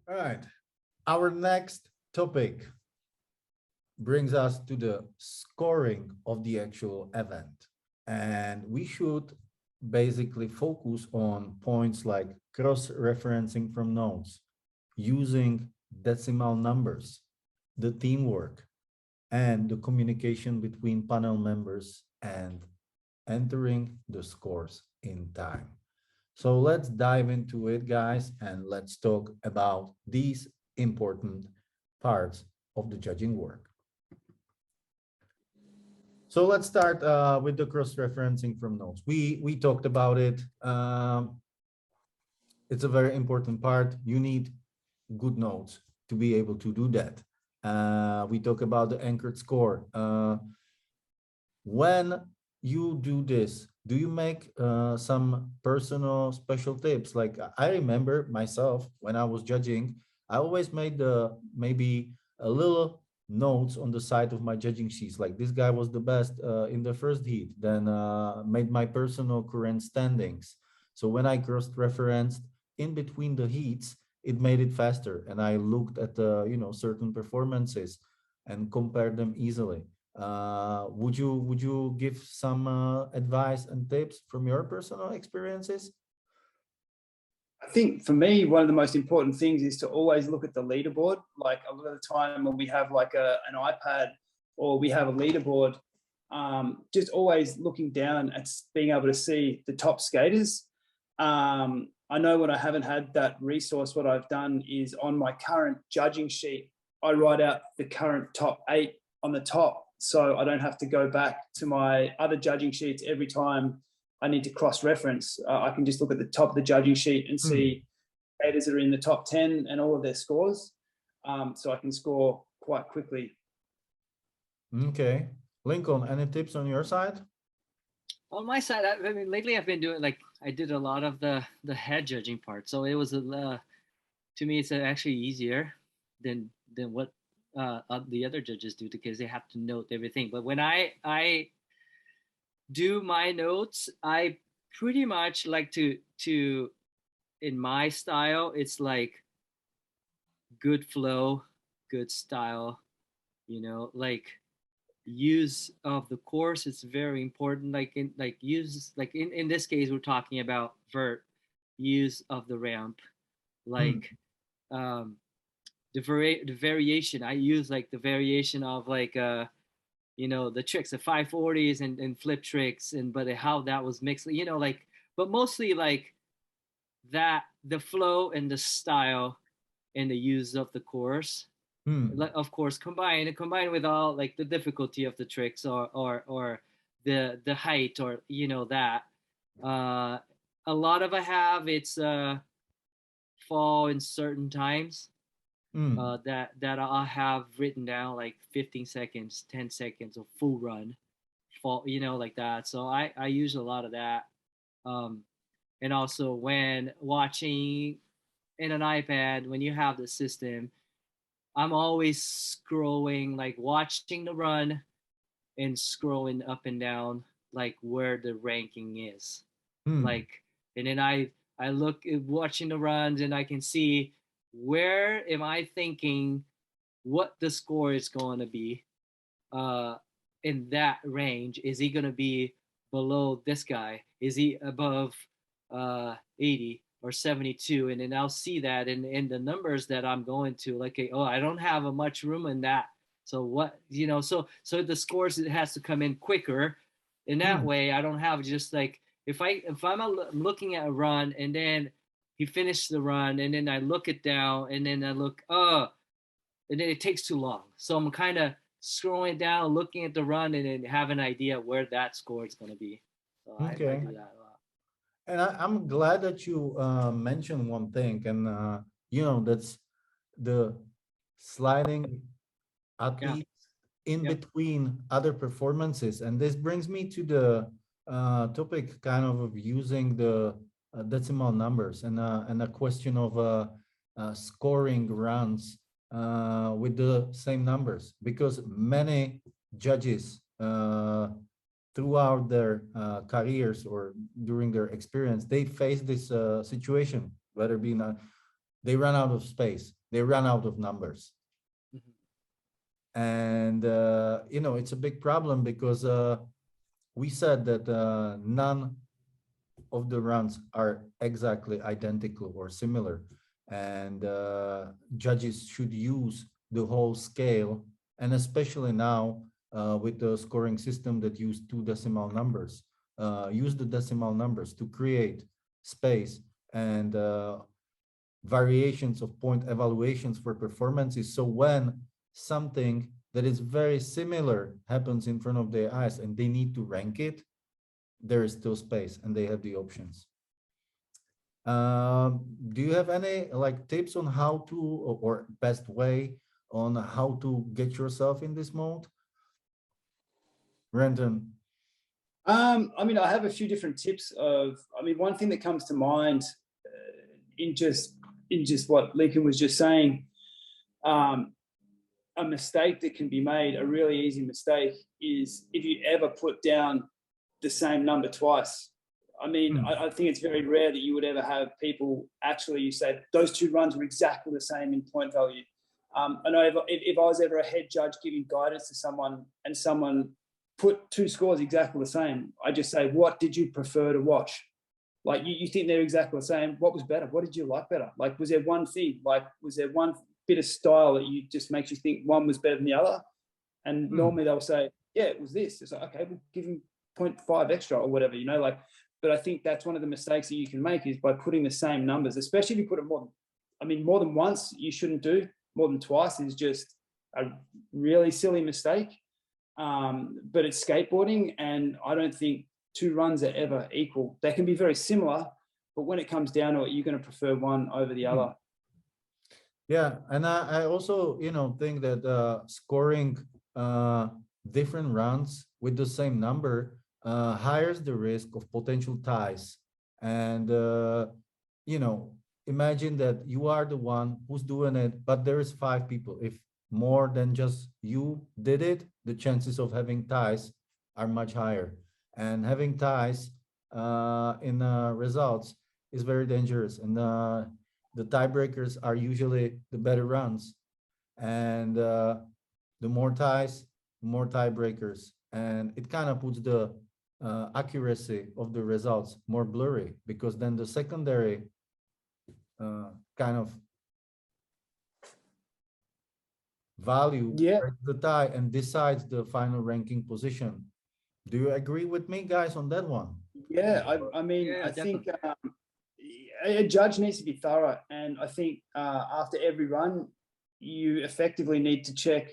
All right. Our next topic brings us to the scoring of the actual event. And we should basically focus on points like cross-referencing from notes, using decimal numbers, the teamwork, and the communication between panel members and entering the scores in time. So let's dive into it, guys, and let's talk about these important parts of the judging work. So let's start with the cross-referencing from notes. We talked about it. It's a very important part. You need good notes to be able to do that. We talk about the anchored score. When you do this, do you make some personal special tips? Like I remember myself when I was judging, I always made the maybe a little notes on the side of my judging sheets. Like this guy was the best in the first heat. Then made my personal current standings. So when I cross-referenced in between the heats, it made it faster, and I looked at the certain performances and compared them easily. Would you give some advice and tips from your personal experiences? I think for me, one of the most important things is to always look at the leaderboard. Like a lot of the time when we have like an iPad or we have a leaderboard, just always looking down at being able to see the top skaters. I know when I haven't had that resource, what I've done is on my current judging sheet, I write out the current top 8 on the top. So I don't have to go back to my other judging sheets every time I need to cross-reference. I can just look at the top of the judging sheet and Hmm. see skaters that are in the top 10 and all of their scores. So I can score quite quickly. Okay. Lincoln, any tips on your side? On my side, I mean, lately I've been doing like I did a lot of the head judging part, so it was to me it's actually easier than what the other judges do because they have to note everything. But when I do my notes, I pretty much like to in my style, it's like good flow, good style, like use of the course is very important, like use like in this case we're talking about vert use of the ramp, Hmm. like um the variation I use, like the variation of like the tricks, the 540s and flip tricks, and but how that was mixed, like, but mostly like that the flow and the style and the use of the course, Hmm. of course combined with all like the difficulty of the tricks, or the height, or that uh a lot of I have it's fall in certain times, Hmm. that I have written down, like 15 seconds, 10 seconds of full run fall, like that. So I use a lot of that. um and also when watching in an iPad, when you have the system, I'm always scrolling, like watching the run and scrolling up and down, like where the ranking is. Hmm. Like, and then I look at watching the runs, and I can see where am I thinking what the score is going to be uh, in that range. Is he going to be below this guy? Is he above 80 or 72? And then I'll see that in the numbers that I'm going to, like, oh, I don't have a much room in that. So what, so the scores, it has to come in quicker. In that Hmm. way, I don't have just like, if I'm looking at a run and then he finished the run and then I look it down and then I look, and then it takes too long. So I'm kind of scrolling down, looking at the run, and then have an idea where that score is going to be. So I Okay. do that a lot. And I'm glad that you mentioned one thing, and that's the sliding Yeah. athletes in Yep. between other performances. And this brings me to the topic kind of using the decimal numbers, and a question of scoring runs with the same numbers, because many judges throughout their careers or during their experience, they face this situation, whether being they run out of space, they run out of numbers. Mhm. And it's a big problem because we said that none of the runs are exactly identical or similar, and judges should use the whole scale, and especially now with the scoring system that use two decimal numbers, use the decimal numbers to create space and variations of point evaluations for performances. So when something that is very similar happens in front of their eyes and they need to rank it, there is still space and they have the options. Do you have any like tips on how to or best way on how to get yourself in this mode, Renton? I mean, I have a few different tips of, I mean, one thing that comes to mind in just what Lincoln was just saying, a mistake that can be made, a really easy mistake, is if you ever put down the same number twice. I mean, I think it's very rare that you would ever have people actually, you say those two runs were exactly the same in point value. I know if I was ever a head judge giving guidance to someone and someone put two scores exactly the same, I just say, what did you prefer to watch? Like you think they're exactly the same. What was better? What did you like better? Like, was there one thing? Like, was there one bit of style that you just makes you think one was better than the other? And normally they'll say, yeah, it was this. It's like, okay, we'll give him 0.5 extra or whatever, like, but I think that's one of the mistakes that you can make is by putting the same numbers, especially if you put it more than once, you shouldn't do. More than twice is just a really silly mistake. But it's skateboarding, and I don't think two runs are ever equal. They can be very similar, but when it comes down to it, you're going to prefer one over the other. Yeah, and I also, think that scoring different runs with the same number higher the risk of potential ties. And, imagine that you are the one who's doing it, but there is 5 people. If more than just you did it, the chances of having ties are much higher. And having ties in results is very dangerous. And the tiebreakers are usually the better runs. And the more ties, the more tiebreakers. And it kind of puts the accuracy of the results more blurry, because then the secondary kind of value the tie and decides the final ranking position. Do you agree with me, guys, on that one? Yeah, I mean, Yeah, I think a judge needs to be thorough, and I think after every run, you effectively need to check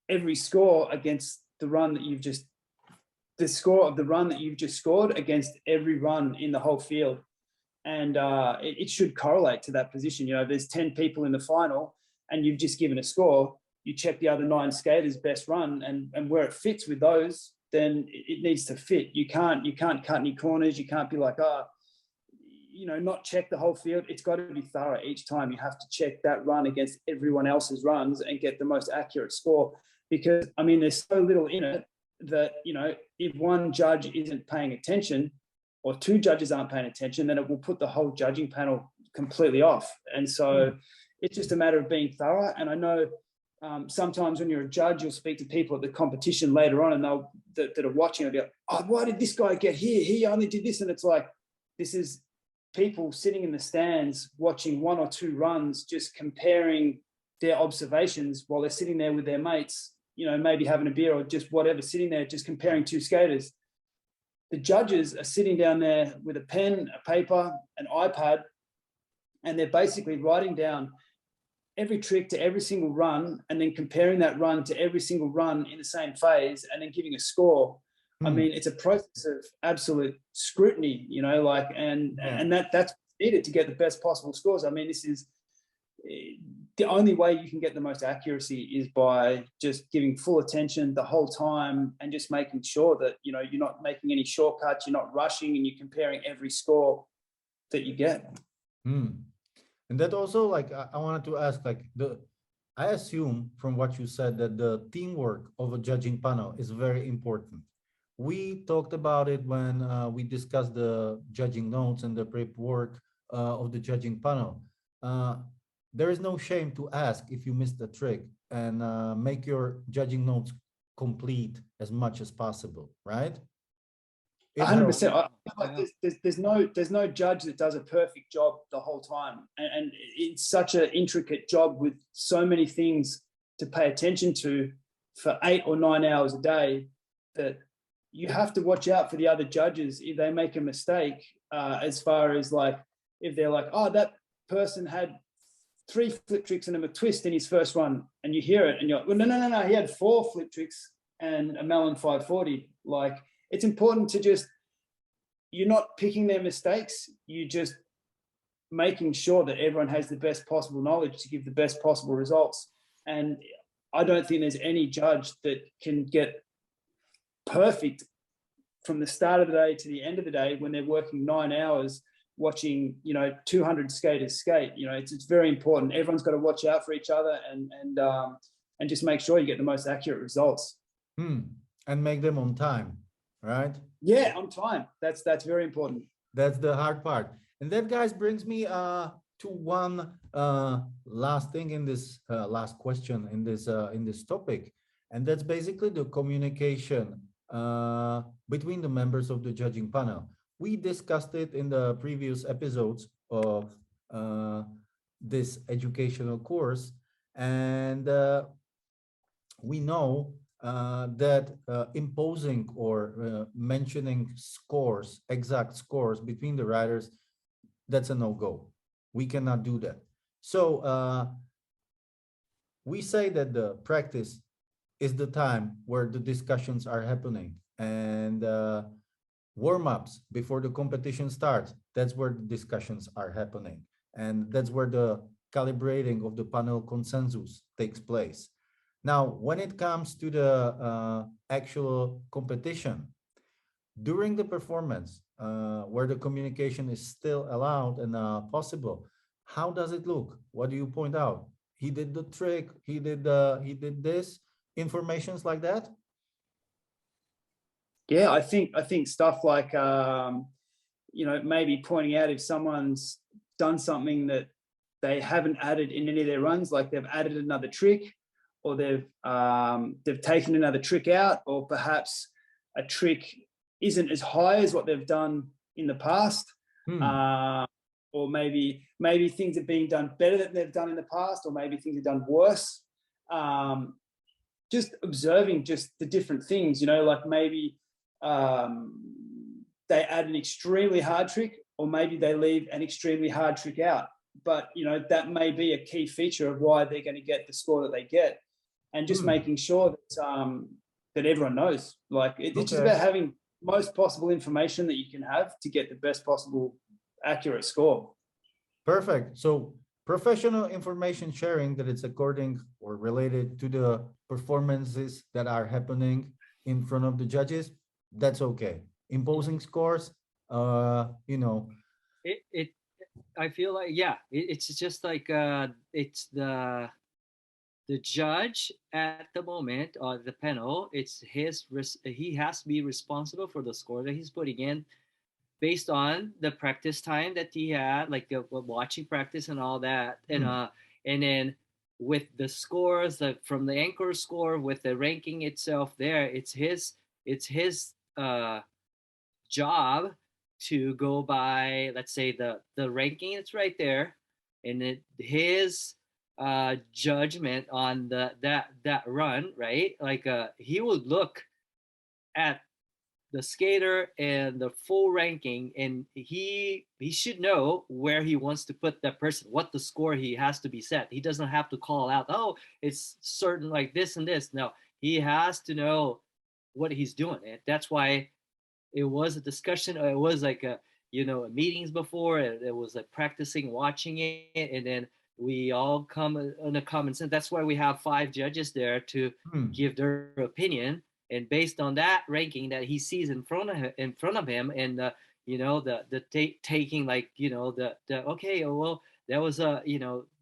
every score against the run that the score of the run that you've just scored against every run in the whole field. And it should correlate to that position. There's 10 people in the final and you've just given a score, you check the other 9 skaters' best run, and where it fits with those, then it needs to fit. You can't cut any corners. You can't be like, not check the whole field. It's got to be thorough each time. You have to check that run against everyone else's runs and get the most accurate score. Because, I mean, there's so little in it that, if one judge isn't paying attention or 2 judges aren't paying attention, then it will put the whole judging panel completely off. And so it's just a matter of being thorough. And I know sometimes when you're a judge, you'll speak to people at the competition later on, and that are watching, they'll be like, oh, why did this guy get here? He only did this. And it's like, this is people sitting in the stands watching 1 or 2 runs, just comparing their observations while they're sitting there with their mates, maybe having a beer or just whatever, sitting there just comparing 2 skaters. The judges are sitting down there with a pen, a paper, an iPad, and they're basically writing down every trick to every single run and then comparing that run to every single run in the same phase and then giving a score. I mean, it's a process of absolute scrutiny, and that's needed to get the best possible scores. I mean, this is the only way you can get the most accuracy is by just giving full attention the whole time and just making sure that, you're not making any shortcuts, you're not rushing, and you're comparing every score that you get. And that also, like, I wanted to ask, like, I assume from what you said that the teamwork of a judging panel is very important. We talked about it when we discussed the judging notes and the prep work of the judging panel. uh, there is no shame to ask if you missed a trick, and make your judging notes complete as much as possible, right? It helps. 100%. I feel like Yeah. there's no judge that does a perfect job the whole time, and it's such an intricate job with so many things to pay attention to for 8 or 9 hours a day, that you have to watch out for the other judges if they make a mistake. As far as like, if they're like, oh, that person had 3 flip tricks and a twist in his first one, and you hear it and you're like, well, no, he had 4 flip tricks and a melon 540. Like, it's important to just, you're not picking their mistakes, you just making sure that everyone has the best possible knowledge to give the best possible results. And I don't think there's any judge that can get perfect from the start of the day to the end of the day when they're working 9 hours watching 200 skaters skate. It's very important. Everyone's got to watch out for each other, and just make sure you get the most accurate results. And make them on time, right? Yeah, on time. That's very important. That's the hard part. And that, guys, brings me to one last thing in this last question in this topic, and that's basically the communication between the members of the judging panel. We discussed it in the previous episodes of this educational course, and we know that imposing or mentioning scores, exact scores between the riders, that's a no-go. We cannot do that. So we say that the practice is the time where the discussions are happening, and warm-ups before the competition starts, that's where the discussions are happening, and that's where the calibrating of the panel consensus takes place. Now, when it comes to the actual competition, during the performance, where the communication is still allowed and possible, how does it look? What do you point out? He did the trick, he did this, informations like that? Yeah, I think stuff like maybe pointing out if someone's done something that they haven't added in any of their runs, like they've added another trick, or they've taken another trick out, or perhaps a trick isn't as high as what they've done in the past. Or maybe things are being done better than they've done in the past, or maybe things are done worse. Just observing just the different things, like maybe they add an extremely hard trick, or maybe they leave an extremely hard trick out. But, that may be a key feature of why they're going to get the score that they get. And just making sure that everyone knows. Like, it's just about having most possible information that you can have to get the best possible accurate score. Perfect. So professional information sharing that it's according or related to the performances that are happening in front of the judges, that's okay. Imposing scores, I feel like, it's just like it's the judge at the moment, or the panel. It's he has to be responsible for the score that he's putting in based on the practice time that he had, like the watching practice and all that. And then with the scores, from the anchor score, with the ranking itself there, it's his job to go by, let's say, the ranking, it's right there, and his judgment on that run, right? Like he would look at the skater and the full ranking, and he should know where he wants to put that person, what the score he has to be set. He doesn't have to call out, oh, it's certain like this and this. No, he has to know what he's doing. And that's why it was a discussion. It was like meetings before. It was like practicing, watching it, and then we all come on a common sense. That's why we have 5 judges there to give their opinion, and based on that ranking that he sees in front of him, and taking, like, the okay, well, that was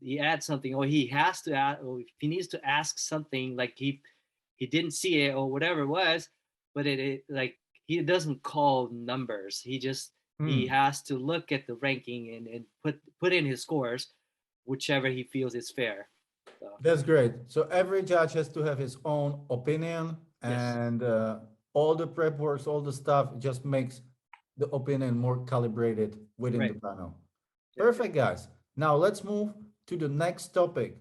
he adds something, or he has to add, or if he needs to ask something, like he didn't see it or whatever it was, but it like, he doesn't call numbers. He just he has to look at the ranking and put in his scores. whichever he feels is fair. So, That's great. So every judge has to have his own opinion, Yes. and all the prep works, all the stuff just makes the opinion more calibrated within Right. the panel. Yeah. Perfect, guys. Now let's move to the next topic.